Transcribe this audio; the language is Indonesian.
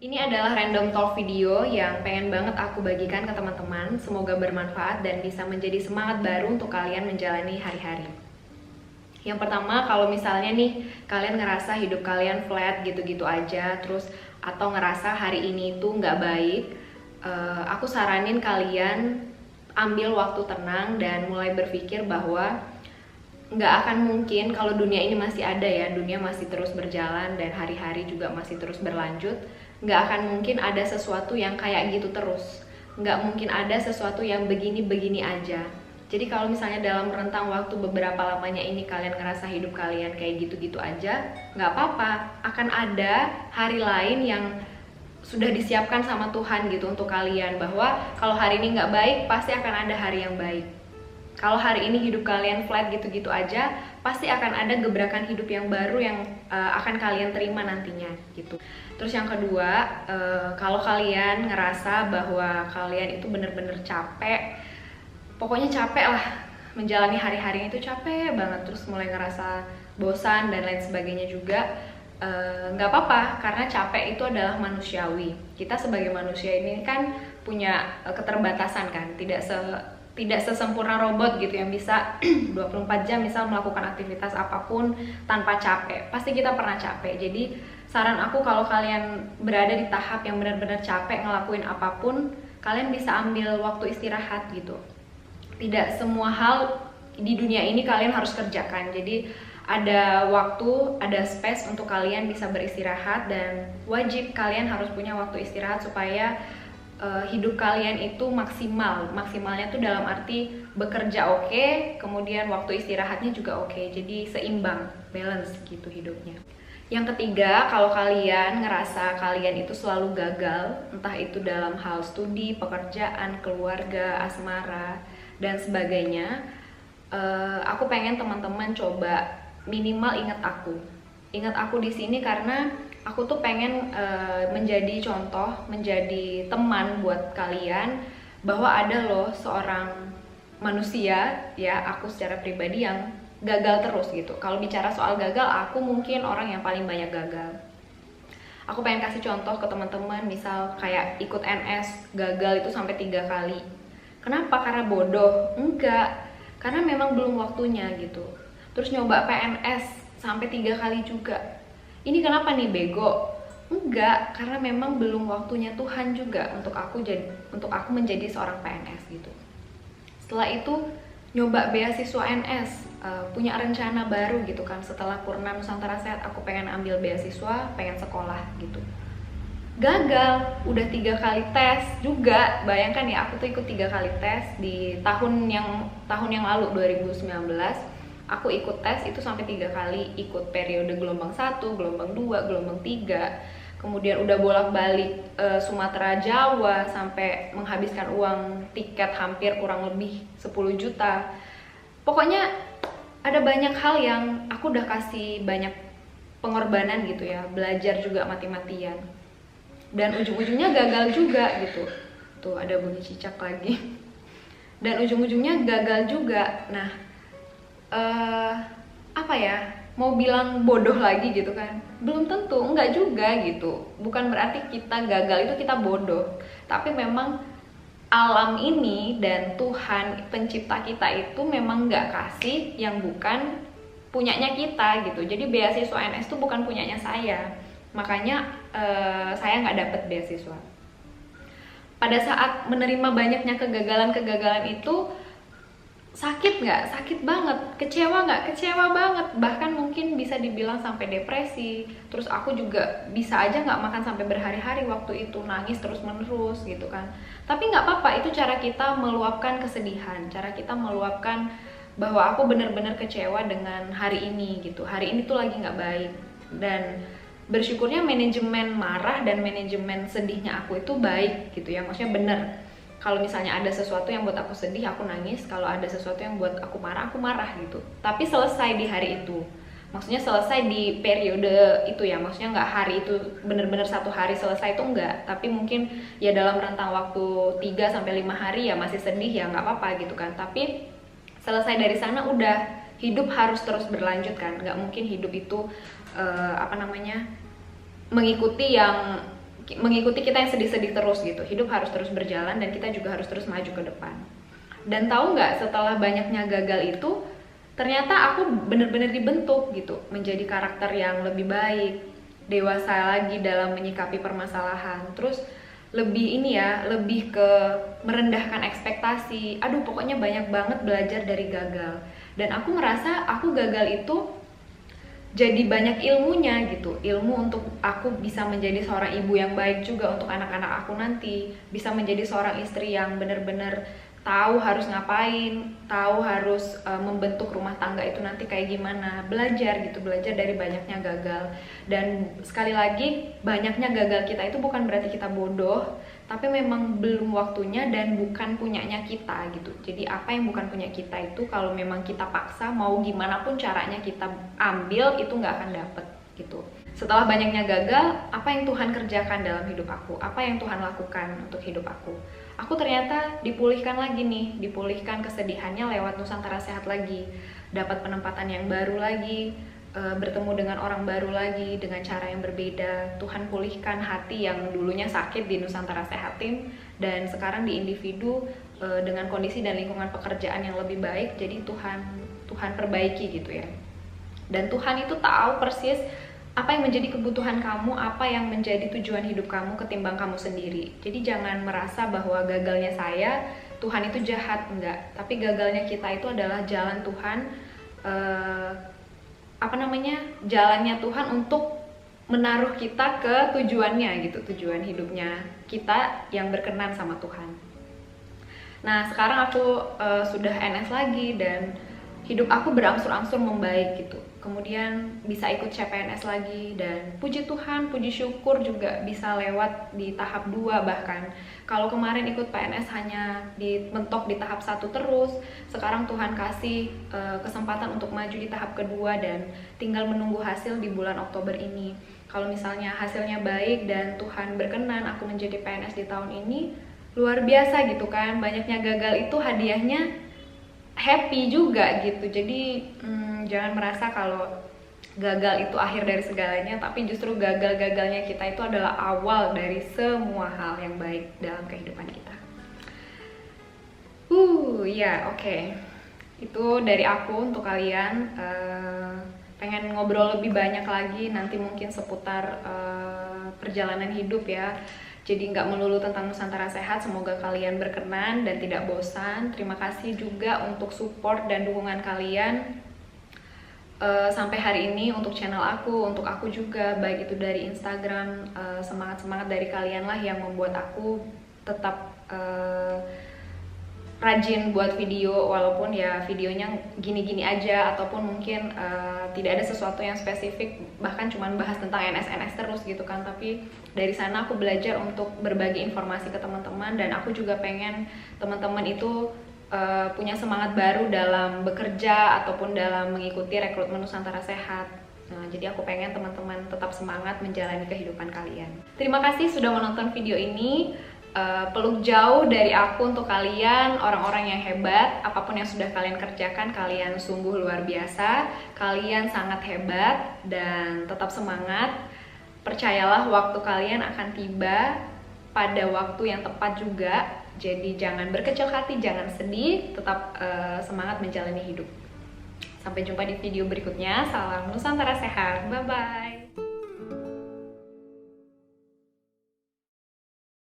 Ini adalah random talk video yang pengen banget aku bagikan ke teman-teman. Semoga bermanfaat dan bisa menjadi semangat baru untuk kalian menjalani hari-hari. Yang pertama, kalau misalnya nih kalian ngerasa hidup kalian flat gitu-gitu aja, terus atau ngerasa hari ini tuh nggak baik, aku saranin kalian ambil waktu tenang dan mulai berpikir bahwa nggak akan mungkin kalau dunia ini masih ada ya, dunia masih terus berjalan dan hari-hari juga masih terus berlanjut. Nggak akan mungkin ada sesuatu yang kayak gitu terus, nggak mungkin ada sesuatu yang begini-begini aja. Jadi kalau misalnya dalam rentang waktu beberapa lamanya ini kalian ngerasa hidup kalian kayak gitu-gitu aja, nggak apa-apa, akan ada hari lain yang sudah disiapkan sama Tuhan gitu untuk kalian, bahwa kalau hari ini nggak baik pasti akan ada hari yang baik. Kalau hari ini hidup kalian flat gitu-gitu aja, pasti akan ada gebrakan hidup yang baru yang akan kalian terima nantinya gitu. Terus yang kedua, kalau kalian ngerasa bahwa kalian itu bener-bener capek, pokoknya capek lah menjalani hari-hari itu, capek banget, terus mulai ngerasa bosan dan lain sebagainya juga, nggak apa-apa, karena capek itu adalah manusiawi. Kita sebagai manusia ini kan punya keterbatasan kan, tidak sesempurna robot gitu yang bisa 24 jam misal melakukan aktivitas apapun tanpa capek. Pasti kita pernah capek. Jadi saran aku, kalau kalian berada di tahap yang benar-benar capek ngelakuin apapun, kalian bisa ambil waktu istirahat gitu. Tidak semua hal di dunia ini kalian harus kerjakan. Jadi ada waktu, ada space untuk kalian bisa beristirahat, dan wajib kalian harus punya waktu istirahat supaya hidup kalian itu maksimal. Maksimalnya tuh dalam arti bekerja oke, kemudian waktu istirahatnya juga oke. Jadi seimbang, balance gitu hidupnya. Yang ketiga, kalau kalian ngerasa kalian itu selalu gagal, entah itu dalam hal studi, pekerjaan, keluarga, asmara, dan sebagainya, aku pengen teman-teman coba minimal ingat aku. Ingat aku di sini karena aku tuh pengen menjadi contoh, menjadi teman buat kalian, bahwa ada loh seorang manusia, ya aku secara pribadi, yang gagal terus gitu. Kalau bicara soal gagal, aku mungkin orang yang paling banyak gagal. Aku pengen kasih contoh ke teman-teman, misal kayak ikut NS, gagal itu sampai 3 kali. Kenapa? Karena bodoh? Enggak, karena memang belum waktunya gitu. Terus nyoba PNS sampai 3 kali juga. Ini kenapa nih, bego? Enggak, karena memang belum waktunya Tuhan juga untuk aku menjadi seorang PNS gitu. Setelah itu nyoba beasiswa NS, punya rencana baru gitu kan. Setelah Purna Nusantara Sehat, aku pengen ambil beasiswa, pengen sekolah gitu. Gagal, udah 3 kali tes juga. Bayangkan ya, aku tuh ikut 3 kali tes di tahun yang lalu, 2019. Aku ikut tes itu sampai 3 kali, ikut periode gelombang 1, gelombang 2, gelombang 3. Kemudian udah bolak-balik Sumatera, Jawa, sampai menghabiskan uang tiket hampir kurang lebih 10 juta. Pokoknya ada banyak hal yang aku udah kasih banyak pengorbanan gitu ya, belajar juga mati-matian. Dan ujung-ujungnya gagal juga gitu. Tuh ada bunyi cicak lagi. Dan ujung-ujungnya gagal juga. Nah, apa ya, mau bilang bodoh lagi gitu kan, belum tentu, enggak juga gitu. Bukan berarti kita gagal itu kita bodoh, tapi memang alam ini dan Tuhan pencipta kita itu memang nggak kasih yang bukan punyanya kita gitu. Jadi beasiswa NS itu bukan punyanya saya, makanya saya nggak dapet beasiswa. Pada saat menerima banyaknya kegagalan-kegagalan itu, sakit nggak? Sakit banget. Kecewa nggak? Kecewa banget. Bahkan mungkin bisa dibilang sampai depresi. Terus aku juga bisa aja nggak makan sampai berhari-hari waktu itu, nangis terus-menerus gitu kan. Tapi nggak apa-apa, itu cara kita meluapkan kesedihan, cara kita meluapkan bahwa aku benar-benar kecewa dengan hari ini gitu. Hari ini tuh lagi nggak baik. Dan bersyukurnya manajemen marah dan manajemen sedihnya aku itu baik gitu ya. Maksudnya bener. Kalau misalnya ada sesuatu yang buat aku sedih, aku nangis. Kalau ada sesuatu yang buat aku marah gitu. Tapi selesai di hari itu. Maksudnya selesai di periode itu ya. Maksudnya nggak hari itu bener-bener 1 hari selesai, itu nggak. Tapi mungkin ya dalam rentang waktu 3-5 hari ya masih sedih, ya nggak apa-apa gitu kan. Tapi selesai dari sana udah, hidup harus terus berlanjut kan. Nggak mungkin hidup itu mengikuti yang mengikuti kita yang sedih-sedih terus gitu. Hidup harus terus berjalan dan kita juga harus terus maju ke depan. Dan tahu nggak, setelah banyaknya gagal itu, ternyata aku bener-bener dibentuk gitu, menjadi karakter yang lebih baik, dewasa lagi dalam menyikapi permasalahan. Terus lebih lebih ke merendahkan ekspektasi. Aduh, pokoknya banyak banget belajar dari gagal. Dan aku ngerasa aku gagal itu jadi banyak ilmunya gitu, ilmu untuk aku bisa menjadi seorang ibu yang baik juga untuk anak-anak aku nanti, bisa menjadi seorang istri yang benar-benar tahu harus ngapain, tahu harus membentuk rumah tangga itu nanti kayak gimana, belajar dari banyaknya gagal. Dan sekali lagi, banyaknya gagal kita itu bukan berarti kita bodoh, tapi memang belum waktunya dan bukan punyanya kita gitu. Jadi apa yang bukan punya kita itu kalau memang kita paksa, mau gimana pun caranya kita ambil, itu nggak akan dapet gitu. Setelah banyaknya gagal, apa yang Tuhan kerjakan dalam hidup aku? Apa yang Tuhan lakukan untuk hidup aku? Aku ternyata dipulihkan lagi nih, dipulihkan kesedihannya lewat Nusantara Sehat lagi, dapat penempatan yang baru lagi, bertemu dengan orang baru lagi dengan cara yang berbeda. Tuhan pulihkan hati yang dulunya sakit di Nusantara Sehat Tim, dan sekarang di individu dengan kondisi dan lingkungan pekerjaan yang lebih baik. Jadi Tuhan perbaiki gitu ya. Dan Tuhan itu tahu persis apa yang menjadi kebutuhan kamu, apa yang menjadi tujuan hidup kamu ketimbang kamu sendiri. Jadi jangan merasa bahwa gagalnya saya, Tuhan itu jahat, enggak. Tapi gagalnya kita itu adalah jalan Tuhan, jalannya Tuhan untuk menaruh kita ke tujuannya gitu, tujuan hidupnya kita yang berkenan sama Tuhan. Nah, sekarang aku sudah NS lagi dan hidup aku berangsur-angsur membaik gitu. Kemudian bisa ikut CPNS lagi, dan puji Tuhan, puji syukur juga bisa lewat di tahap 2 bahkan. Kalau kemarin ikut PNS hanya mentok di tahap 1 terus, sekarang Tuhan kasih kesempatan untuk maju di tahap kedua dan tinggal menunggu hasil di bulan Oktober ini. Kalau misalnya hasilnya baik dan Tuhan berkenan aku menjadi PNS di tahun ini, luar biasa gitu kan. Banyaknya gagal itu hadiahnya happy juga gitu. Jadi jangan merasa kalau gagal itu akhir dari segalanya, tapi justru gagal-gagalnya kita itu adalah awal dari semua hal yang baik dalam kehidupan kita. Oke. Itu dari aku untuk kalian. Pengen ngobrol lebih banyak lagi nanti mungkin seputar perjalanan hidup ya. Jadi nggak melulu tentang Nusantara Sehat, semoga kalian berkenan dan tidak bosan. Terima kasih juga untuk support dan dukungan kalian sampai hari ini untuk channel aku, untuk aku juga, baik itu dari Instagram. Semangat-semangat dari kalian lah yang membuat aku tetap rajin buat video, walaupun ya videonya gini-gini aja, ataupun mungkin tidak ada sesuatu yang spesifik, bahkan cuman bahas tentang NS terus gitu kan. Tapi dari sana aku belajar untuk berbagi informasi ke teman-teman, dan aku juga pengen teman-teman itu punya semangat baru dalam bekerja ataupun dalam mengikuti rekrutmen Nusantara Sehat. Nah, jadi aku pengen teman-teman tetap semangat menjalani kehidupan kalian. Terima kasih sudah menonton video ini. Peluk jauh dari aku untuk kalian, orang-orang yang hebat. Apapun yang sudah kalian kerjakan, kalian sungguh luar biasa. Kalian sangat hebat dan tetap semangat. Percayalah, waktu kalian akan tiba pada waktu yang tepat juga. Jadi jangan berkecil hati, jangan sedih, tetap semangat menjalani hidup. Sampai jumpa di video berikutnya. Salam Nusantara Sehat, bye-bye.